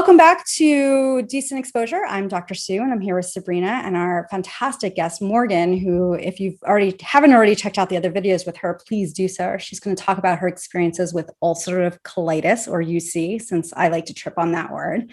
Welcome back to Decent Exposure. I'm Dr. Sue, and I'm here with Sabrina and our fantastic guest, Morgan, who, if you haven't already checked out the other videos with her, please do so. She's going to talk about her experiences with ulcerative colitis, or UC, since I like to trip on that word.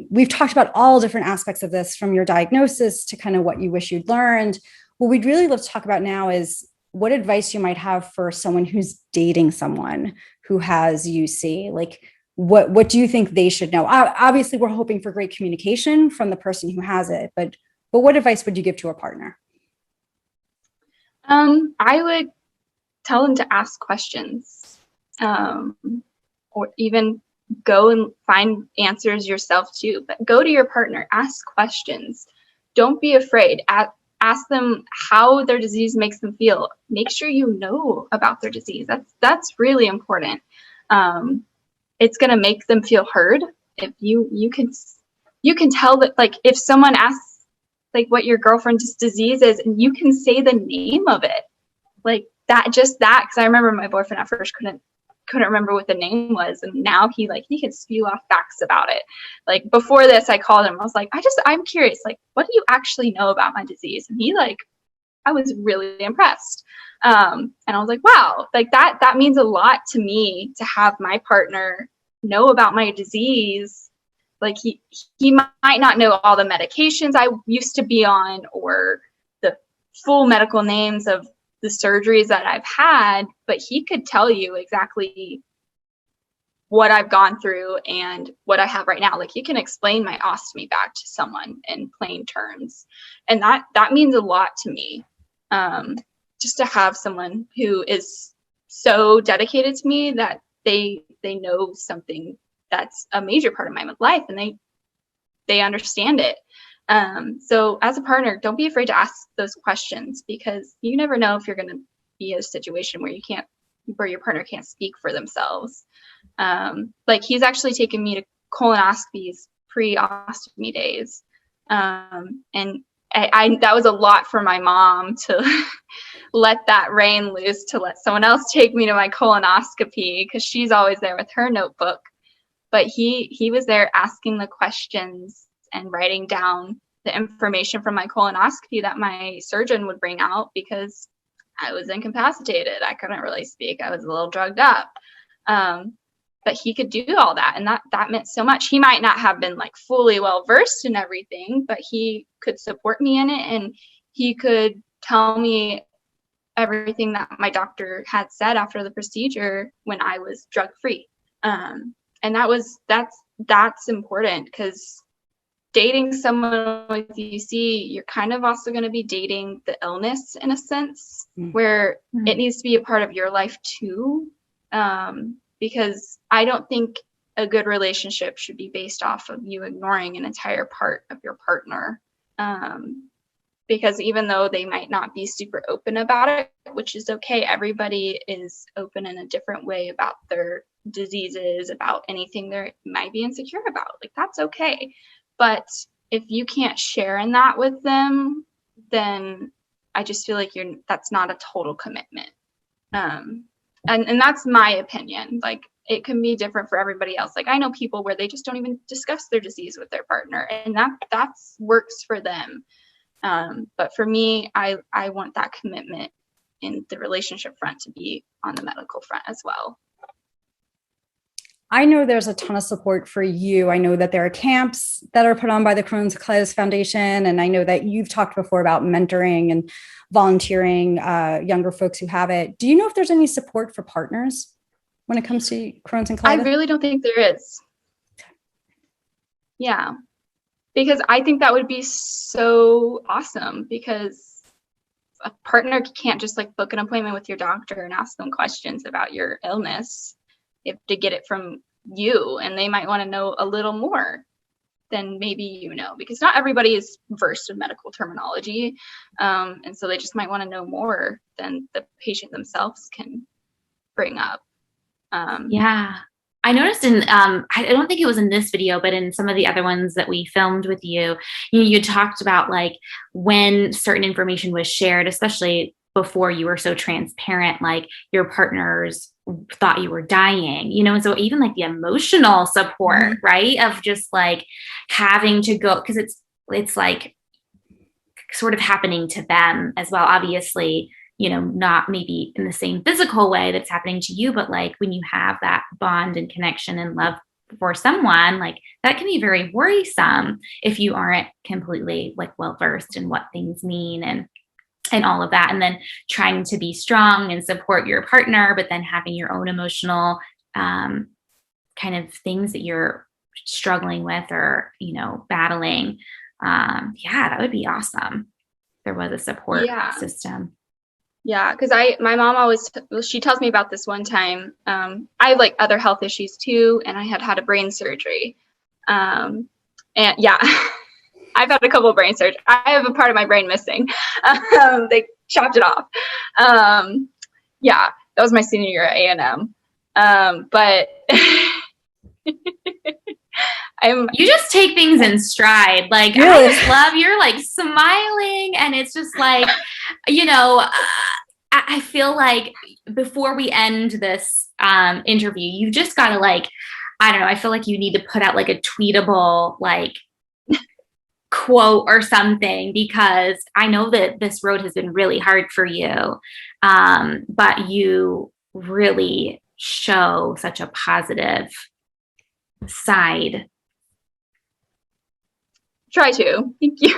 We've talked about all different aspects of this, from your diagnosis to kind of what you wish you'd learned. What we'd really love to talk about now is what advice you might have for someone who's dating someone who has UC. Like, what do you think they should know? Obviously, we're hoping for great communication from the person who has it, but what advice would you give to a partner? I would tell them to ask questions, or even go and find answers yourself too. But go to your partner, ask questions. Don't be afraid. Ask them how their disease makes them feel. Make sure you know about their disease. That's really important. It's going to make them feel heard. If you can tell that, like, if someone asks like what your girlfriend's disease is and you can say the name of it, like that, because I remember my boyfriend at first couldn't remember what the name was, and now he can spew off facts about it. Like, before this, I called him, I was like, I'm curious, like, what do you actually know about my disease? And I was really impressed. And I was like, wow, like that means a lot to me, to have my partner know about my disease. Like, he might not know all the medications I used to be on or the full medical names of the surgeries that I've had, but he could tell you exactly what I've gone through and what I have right now. Like, he can explain my ostomy bag to someone in plain terms. And that means a lot to me. Just to have someone who is so dedicated to me that they know something that's a major part of my life, and they understand it. So as a partner, don't be afraid to ask those questions, because you never know if you're going to be in a situation where your partner can't speak for themselves. Like, he's actually taken me to colonoscopies pre-ostomy days. And I that was a lot for my mom to let that rein loose, to let someone else take me to my colonoscopy, because she's always there with her notebook. But he was there asking the questions and writing down the information from my colonoscopy that my surgeon would bring out, because I was incapacitated. I couldn't really speak. I was a little drugged up. But he could do all that, and that meant so much. He might not have been like fully well versed in everything, but he could support me in it, and he could tell me everything that my doctor had said after the procedure when I was drug free. And that's important, because dating someone with UC, you're kind of also going to be dating the illness in a sense, where it needs to be a part of your life too. Because I don't think a good relationship should be based off of you ignoring an entire part of your partner. Because even though they might not be super open about it, which is okay, everybody is open in a different way about their diseases, about anything they might be insecure about. Like, that's okay. But if you can't share in that with them, then I just feel like that's not a total commitment. And that's my opinion. Like, it can be different for everybody else. Like, I know people where they just don't even discuss their disease with their partner, and that works for them. But for me, I want that commitment in the relationship front to be on the medical front as well. I know there's a ton of support for you. I know that there are camps that are put on by the Crohn's Colitis Foundation. And I know that you've talked before about mentoring and volunteering younger folks who have it. Do you know if there's any support for partners when it comes to Crohn's and colitis? I really don't think there is. Yeah, because I think that would be so awesome, because a partner can't just like book an appointment with your doctor and ask them questions about your illness. You have to get it from you, and they might want to know a little more than maybe because not everybody is versed in medical terminology, and so they just might want to know more than the patient themselves can bring up. Yeah, I noticed in I don't think it was in this video, but in some of the other ones that we filmed with you, you talked about like when certain information was shared, especially before you were so transparent, like your partners thought you were dying, you know? And so even like the emotional support, right? Of just like having to go, because it's like sort of happening to them as well. Obviously, you know, not maybe in the same physical way that's happening to you, but like when you have that bond and connection and love for someone, like that can be very worrisome if you aren't completely like well versed in what things mean and all of that. And then trying to be strong and support your partner, but then having your own emotional kind of things that you're struggling with or, you know, battling. Yeah, that would be awesome. There was a support system. Yeah, because my mom always, she tells me about this one time. I have like other health issues too, and I had a brain surgery. And yeah, I've had a couple of brain surgeries. I have a part of my brain missing. They chopped it off. Yeah, that was my senior year at A&M. But you just take things in stride. Like, really? I just love you're like smiling, and it's just like, you know, I feel like before we end this interview, you just gotta like, I don't know, I feel like you need to put out like a tweetable like quote or something, because I know that this road has been really hard for you, but you really show such a positive side. Try to. Thank you.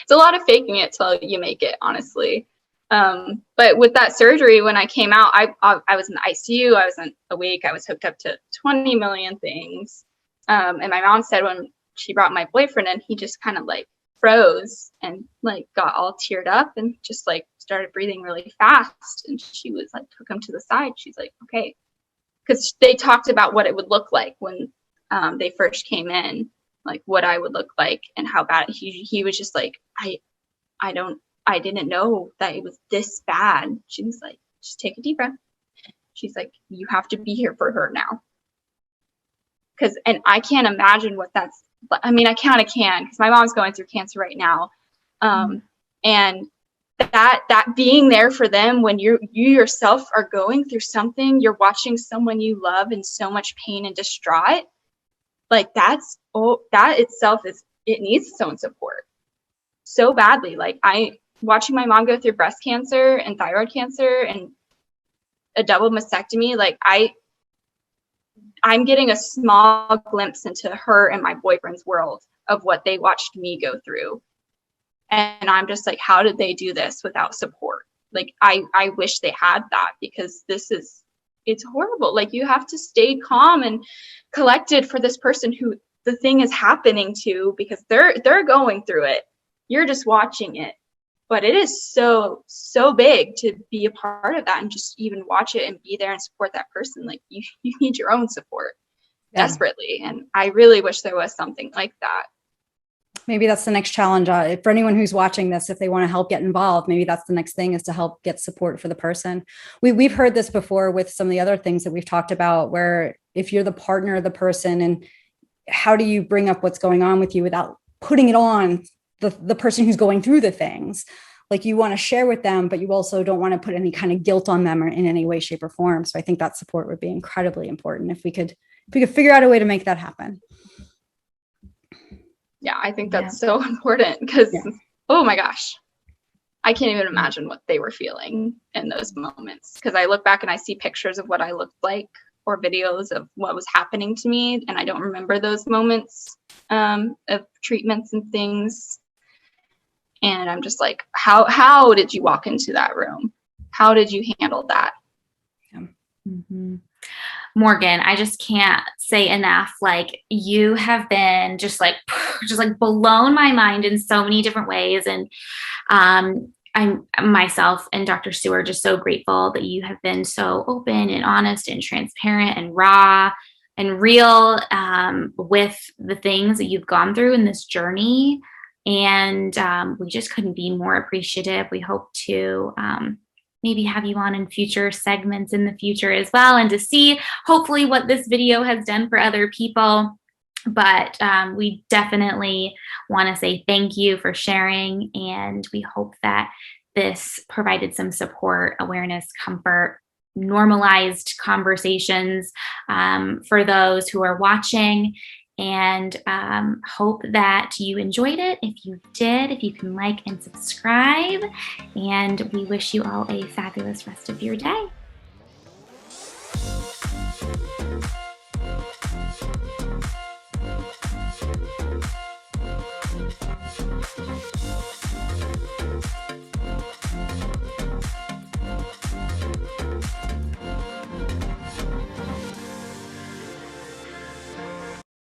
It's a lot of faking it till you make it, honestly. But with that surgery, when I came out, I was in the ICU. I wasn't awake. I was hooked up to 20 million things. And my mom said when she brought my boyfriend in, he just kind of like froze and like got all teared up and just like started breathing really fast. And she was like, took him to the side. She's like, okay. Because they talked about what it would look like when they first came in, like what I would look like and how bad he was just like, I didn't know that it was this bad. She was like, just take a deep breath. She's like, you have to be here for her now. And I can't imagine what that's, I mean, I kind of can, because my mom's going through cancer right now. And that being there for them when you yourself are going through something, you're watching someone you love in so much pain and distraught, like that itself it needs its own support so badly. Like watching my mom go through breast cancer and thyroid cancer and a double mastectomy, like I'm getting a small glimpse into her and my boyfriend's world of what they watched me go through. And I'm just like, how did they do this without support? Like, I wish they had that, because it's horrible. Like, you have to stay calm and collected for this person who the thing is happening to, because they're going through it. You're just watching it. But it is so big to be a part of that and just even watch it and be there and support that person. Like, you need your own support desperately. And I really wish there was something like that. Maybe that's the next challenge for anyone who's watching this. If they want to help get involved, maybe that's the next thing, is to help get support for the person. We've heard this before with some of the other things that we've talked about, where if you're the partner of the person, and how do you bring up what's going on with you without putting it on the person who's going through the things? Like, you want to share with them, but you also don't want to put any kind of guilt on them or in any way, shape, or form. So I think that support would be incredibly important if we could figure out a way to make that happen. Yeah, I think that's so important, because, oh my gosh, I can't even imagine what they were feeling in those moments. Because I look back and I see pictures of what I looked like or videos of what was happening to me, and I don't remember those moments of treatments and things. And I'm just like, how did you walk into that room? How did you handle that? Mm-hmm. Morgan, I just can't say enough. Like, you have been just like blown my mind in so many different ways. And I'm myself and Dr. Sue are just so grateful that you have been so open and honest and transparent and raw and real with the things that you've gone through in this journey. And we just couldn't be more appreciative. We hope to maybe have you on in future segments in the future as well, and to see hopefully what this video has done for other people. But we definitely want to say thank you for sharing, and we hope that this provided some support, awareness, comfort, normalized conversations for those who are watching, and hope that you enjoyed it. If you did, if you can like and subscribe, and we wish you all a fabulous rest of your day.